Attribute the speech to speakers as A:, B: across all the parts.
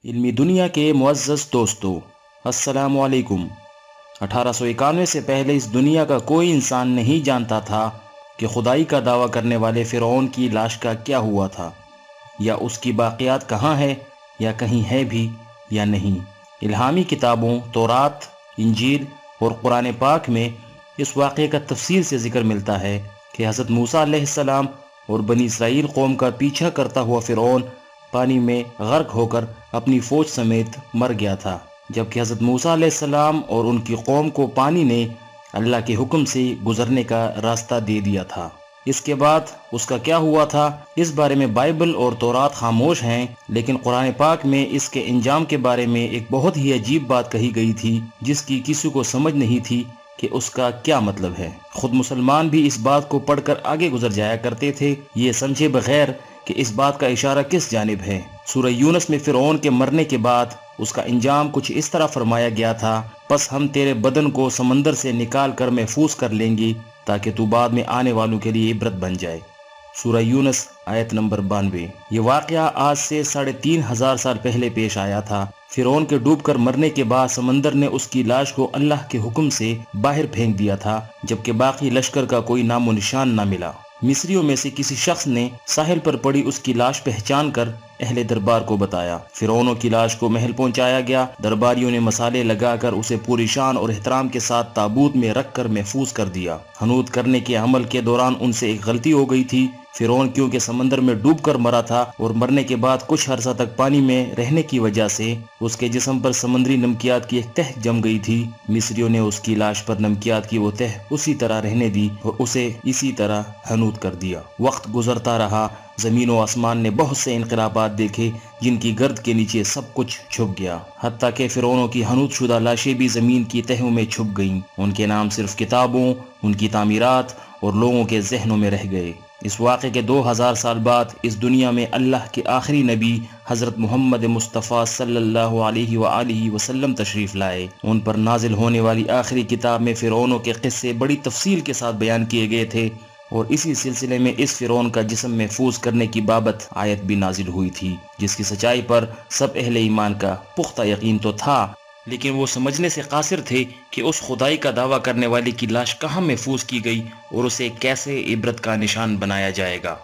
A: علمی دنیا کے معزز دوستو، السلام علیکم۔ 1891 سے پہلے اس دنیا کا کوئی انسان نہیں جانتا تھا کہ خدائی کا دعویٰ کرنے والے فرعون کی لاش کا کیا ہوا تھا، یا اس کی باقیات کہاں ہے، یا کہیں ہے بھی یا نہیں۔ الہامی کتابوں تورات، انجیل اور قرآن پاک میں اس واقعے کا تفصیل سے ذکر ملتا ہے کہ حضرت موسیٰ علیہ السلام اور بنی اسرائیل قوم کا پیچھا کرتا ہوا فرعون پانی میں غرق ہو کر اپنی فوج سمیت مر گیا تھا، جبکہ حضرت موسیٰ علیہ السلام اور ان کی قوم کو پانی نے اللہ کے حکم سے گزرنے کا راستہ دے دیا تھا۔ اس کے بعد اس کا کیا ہوا تھا، اس بارے میں بائبل اور تورات خاموش ہیں، لیکن قرآن پاک میں اس کے انجام کے بارے میں ایک بہت ہی عجیب بات کہی گئی تھی جس کی کسی کو سمجھ نہیں تھی کہ اس کا کیا مطلب ہے۔ خود مسلمان بھی اس بات کو پڑھ کر آگے گزر جایا کرتے تھے، یہ سمجھے بغیر کہ اس بات کا اشارہ کس جانب ہے۔ سورہ یونس میں فرعون کے مرنے کے بعد اس کا انجام کچھ اس طرح فرمایا گیا تھا، پس ہم تیرے بدن کو سمندر سے نکال کر محفوظ کر لیں گے تاکہ تو بعد میں آنے والوں کے لیے عبرت بن جائے۔ سورہ یونس آیت نمبر 92۔ یہ واقعہ آج سے 3500 سال پہلے پیش آیا تھا۔ فرعون کے ڈوب کر مرنے کے بعد سمندر نے اس کی لاش کو اللہ کے حکم سے باہر پھینک دیا تھا، جبکہ باقی لشکر کا کوئی نام و نشان نہ ملا۔ مصریوں میں سے کسی شخص نے ساحل پر پڑی اس کی لاش پہچان کر اہل دربار کو بتایا۔ فرعونوں کی لاش کو محل پہنچایا گیا۔ درباریوں نے مسالے لگا کر اسے پوری شان اور احترام کے ساتھ تابوت میں رکھ کر محفوظ کر دیا۔ حنوط کرنے کے عمل کے دوران ان سے ایک غلطی ہو گئی تھی۔ فرعون کیونکہ سمندر میں ڈوب کر مرا تھا اور مرنے کے بعد کچھ عرصہ تک پانی میں رہنے کی وجہ سے اس کے جسم پر سمندری نمکیات کی ایک تہ جم گئی تھی۔ مصریوں نے اس کی لاش پر نمکیات کی وہ تہ اسی طرح رہنے دی اور اسے اسی طرح حنوط کر دیا۔ وقت گزرتا رہا، زمین و آسمان نے بہت سے انقلابات دیکھے جن کی گرد کے نیچے سب کچھ چھپ گیا، حتیٰ کہ فرعونوں کی حنوط شدہ لاشیں بھی زمین کی تہوں میں چھپ گئیں۔ ان کے نام صرف کتابوں، ان کی تعمیرات اور لوگوں کے ذہنوں میں رہ گئے۔ اس واقعے کے 2000 سال بعد اس دنیا میں اللہ کے آخری نبی حضرت محمد مصطفیٰ صلی اللہ علیہ وآلہ وسلم تشریف لائے۔ ان پر نازل ہونے والی آخری کتاب میں فرعونوں کے قصے بڑی تفصیل کے ساتھ بیان کیے گئے تھے، اور اسی سلسلے میں اس فرعون کا جسم محفوظ کرنے کی بابت آیت بھی نازل ہوئی تھی، جس کی سچائی پر سب اہل ایمان کا پختہ یقین تو تھا، لیکن وہ سمجھنے سے قاصر تھے کہ اس خدائی کا دعویٰ کرنے والے کی لاش کہاں محفوظ کی گئی اور اسے کیسے عبرت کا نشان بنایا جائے گا۔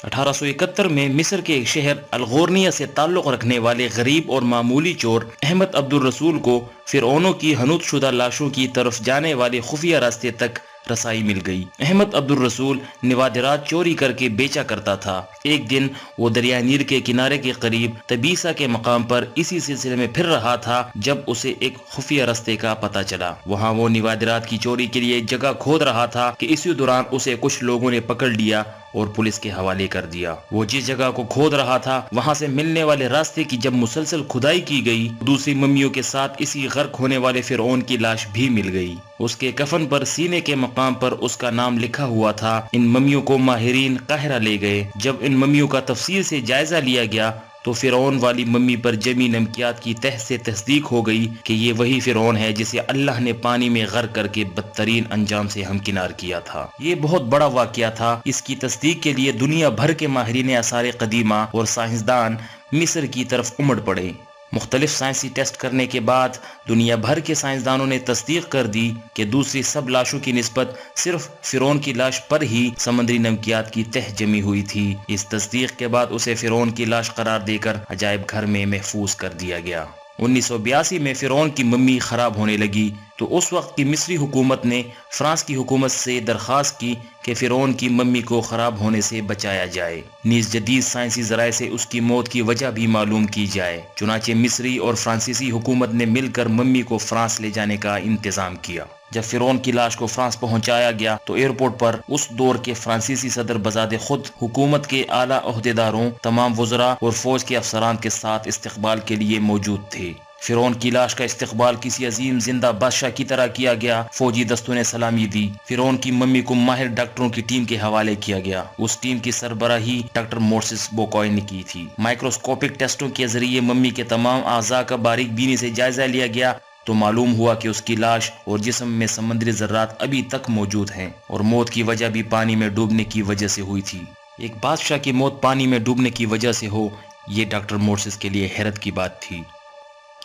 A: 1871 میں مصر کے ایک شہر الغورنیہ سے تعلق رکھنے والے غریب اور معمولی چور احمد عبد الرسول کو فرعونوں کی حنوط شدہ لاشوں کی طرف جانے والے خفیہ راستے تک رسائی مل گئی۔ احمد عبد الرسول نوادرات چوری کر کے بیچا کرتا تھا۔ ایک دن وہ دریا نیل کے کنارے کے قریب تبیسا کے مقام پر اسی سلسلے میں پھر رہا تھا جب اسے ایک خفیہ راستے کا پتہ چلا۔ وہاں وہ نوادرات کی چوری کے لیے جگہ کھود رہا تھا کہ اسی دوران اسے کچھ لوگوں نے پکڑ لیا اور پولیس کے حوالے کر دیا۔ وہ جس جگہ کو کھود رہا تھا وہاں سے ملنے والے راستے کی جب مسلسل کھدائی کی گئی، دوسری ممیوں کے ساتھ اسی غرق ہونے والے فرعون کی لاش بھی مل گئی۔ اس کے کفن پر سینے کے مقام پر اس کا نام لکھا ہوا تھا۔ ان ممیوں کو ماہرین قاہرہ لے گئے۔ جب ان ممیوں کا تفصیل سے جائزہ لیا گیا تو فرعون والی ممی پر جمی نمکیات کی تہ سے تصدیق ہو گئی کہ یہ وہی فرعون ہے جسے اللہ نے پانی میں غرق کر کے بدترین انجام سے ہمکنار کیا تھا۔ یہ بہت بڑا واقعہ تھا۔ اس کی تصدیق کے لیے دنیا بھر کے ماہرین آثار قدیمہ اور سائنسدان مصر کی طرف امڑ پڑے۔ مختلف سائنسی ٹیسٹ کرنے کے بعد دنیا بھر کے سائنسدانوں نے تصدیق کر دی کہ دوسری سب لاشوں کی نسبت صرف فرعون کی لاش پر ہی سمندری نمکیات کی تہ جمی ہوئی تھی۔ اس تصدیق کے بعد اسے فرعون کی لاش قرار دے کر عجائب گھر میں محفوظ کر دیا گیا۔ 1982 میں فرعون کی ممی خراب ہونے لگی تو اس وقت کی مصری حکومت نے فرانس کی حکومت سے درخواست کی کہ فرعون کی ممی کو خراب ہونے سے بچایا جائے، نیز جدید سائنسی ذرائع سے اس کی موت کی وجہ بھی معلوم کی جائے۔ چنانچہ مصری اور فرانسیسی حکومت نے مل کر ممی کو فرانس لے جانے کا انتظام کیا۔ جب فرعون کی لاش کو فرانس پہنچایا گیا تو ایئرپورٹ پر اس دور کے فرانسیسی صدر بذات خود حکومت کے اعلیٰ عہدیداروں، تمام وزراء اور فوج کے افسران کے ساتھ استقبال کے لیے موجود تھے۔ فرعون کی لاش کا استقبال کسی عظیم زندہ بادشاہ کی طرح کیا گیا۔ فوجی دستوں نے سلامی دی۔ فرعون کی ممی کو ماہر ڈاکٹروں کی ٹیم کے حوالے کیا گیا۔ اس ٹیم کی سربراہی ڈاکٹر مورسس بوکوئے نے کی تھی۔ مائکروسکوپک ٹیسٹوں کے ذریعے ممی کے تمام اعضاء کا باریک بینی سے جائزہ لیا گیا تو معلوم ہوا کہ اس کی لاش اور جسم میں سمندری ذرات ابھی تک موجود ہیں اور موت کی وجہ بھی پانی میں ڈوبنے کی وجہ سے ہوئی تھی۔ ایک بادشاہ کی موت پانی میں ڈوبنے کی وجہ سے ہو، یہ ڈاکٹر مورسز کے لیے حیرت کی بات تھی۔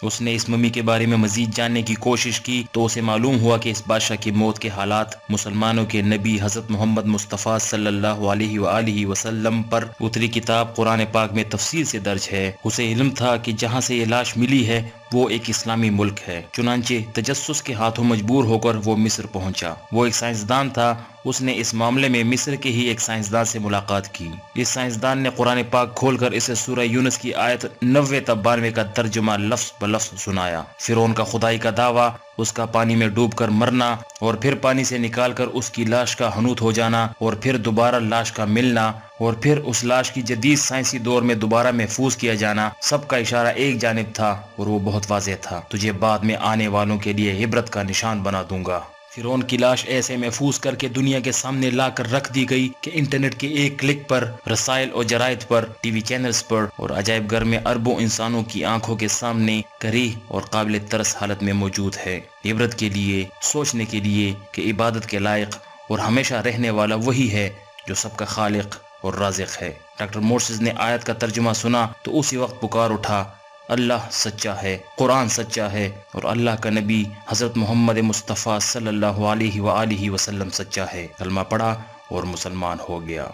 A: اس نے اس ممی کے بارے میں مزید جاننے کی کوشش کی تو اسے معلوم ہوا کہ اس بادشاہ کی موت کے حالات مسلمانوں کے نبی حضرت محمد مصطفیٰ صلی اللہ علیہ وآلہ وسلم پر اتری کتاب قرآن پاک میں تفصیل سے درج ہے۔ اسے علم تھا کہ جہاں سے یہ لاش ملی ہے وہ ایک اسلامی ملک ہے، چنانچہ تجسس کے ہاتھوں مجبور ہو کر وہ مصر پہنچا۔ وہ ایک سائنسدان تھا، اس نے اس معاملے میں مصر کے ہی ایک سائنسدان سے ملاقات کی۔ اس سائنسدان نے قرآن پاک کھول کر اسے سورہ یونس کی آیت 90 تا 92 کا ترجمہ لفظ بلفظ سنایا۔ فرعون کا خدائی کا دعویٰ، اس کا پانی میں ڈوب کر مرنا اور پھر پانی سے نکال کر اس کی لاش کا حنوط ہو جانا اور پھر دوبارہ لاش کا ملنا اور پھر اس لاش کی جدید سائنسی دور میں دوبارہ محفوظ کیا جانا، سب کا اشارہ ایک جانب تھا اور وہ بہت واضح تھا۔ تجھے بعد میں آنے والوں کے لیے عبرت کا نشان بنا دوں گا۔ فرعون کی لاش ایسے محفوظ کر کے دنیا کے سامنے لا کر رکھ دی گئی کہ انٹرنیٹ کے ایک کلک پر رسائل اور جرائد پر، ٹی وی چینلز پر اور عجائب گھر میں اربوں انسانوں کی آنکھوں کے سامنے کریہ اور قابل ترس حالت میں موجود ہے۔ عبرت کے لیے، سوچنے کے لیے کہ عبادت کے لائق اور ہمیشہ رہنے والا وہی ہے جو سب کا خالق اور رازق ہے۔ ڈاکٹر مورسز نے آیت کا ترجمہ سنا تو اسی وقت پکار اٹھا، اللہ سچا ہے، قرآن سچا ہے اور اللہ کا نبی حضرت محمد مصطفیٰ صلی اللہ علیہ وآلہ وسلم سچا ہے۔ کلمہ پڑھا اور مسلمان ہو گیا۔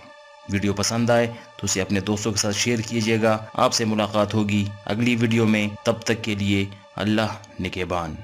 A: ویڈیو پسند آئے تو اسے اپنے دوستوں کے ساتھ شیئر کیجیے گا۔ آپ سے ملاقات ہوگی اگلی ویڈیو میں، تب تک کے لیے اللہ نگہبان۔